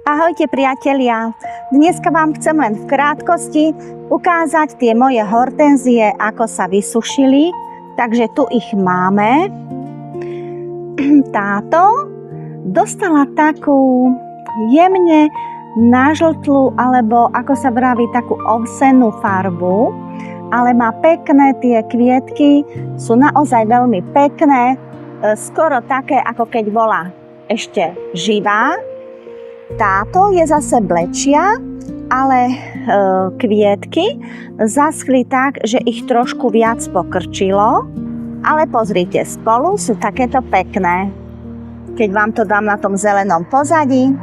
Ahojte priatelia, dneska vám chcem len v krátkosti ukázať tie moje hortenzie, ako sa vysušili. Takže tu ich máme. Táto dostala takú jemne nažltlú, alebo ako sa vraví, takú ovsenú farbu, ale má pekné tie kvietky, sú naozaj veľmi pekné, skoro také, ako keď bola ešte živá. Táto je zase blečia, ale kvietky zaschli tak, že ich trošku viac pokrčilo. Ale pozrite, spolu sú takéto pekné. Keď vám to dám na tom zelenom pozadí,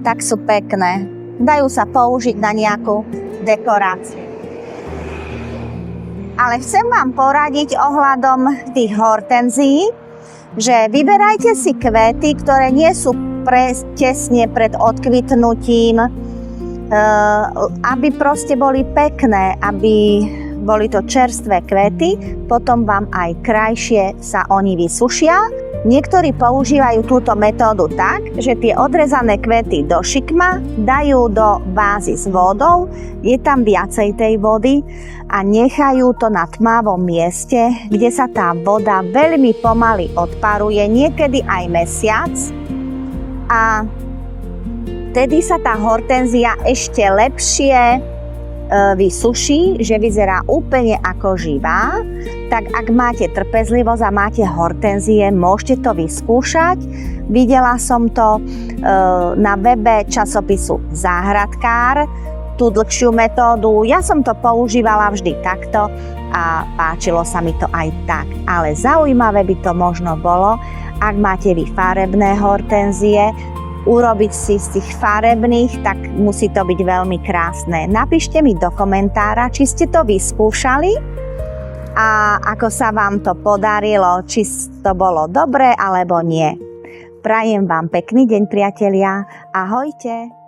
tak sú pekné. Dajú sa použiť na nejakú dekoráciu. Ale chcem vám poradiť ohľadom tých hortenzií, že vyberajte si kvety, ktoré nie sú tesne pred odkvitnutím, aby proste boli pekné, aby boli to čerstvé kvety, potom vám aj krajšie sa oni vysušia. Niektorí používajú túto metódu tak, že tie odrezané kvety do šikma dajú do vázy s vodou, je tam viacej tej vody a nechajú to na tmavom mieste, kde sa tá voda veľmi pomaly odparuje, niekedy aj mesiac. A vtedy sa tá hortenzia ešte lepšie vysuší, že vyzerá úplne ako živá. Tak ak máte trpezlivosť a máte hortenzie, môžete to vyskúšať. Videla som to na webe časopisu Záhradkár, tú dlhšiu metódu. Ja som to používala vždy takto a páčilo sa mi to aj tak. Ale zaujímavé by to možno bolo, ak máte vy farebné hortenzie, urobiť si z tých farebných, tak musí to byť veľmi krásne. Napíšte mi do komentára, či ste to vyskúšali a ako sa vám to podarilo, či to bolo dobré alebo nie. Prajem vám pekný deň, priatelia. Ahojte!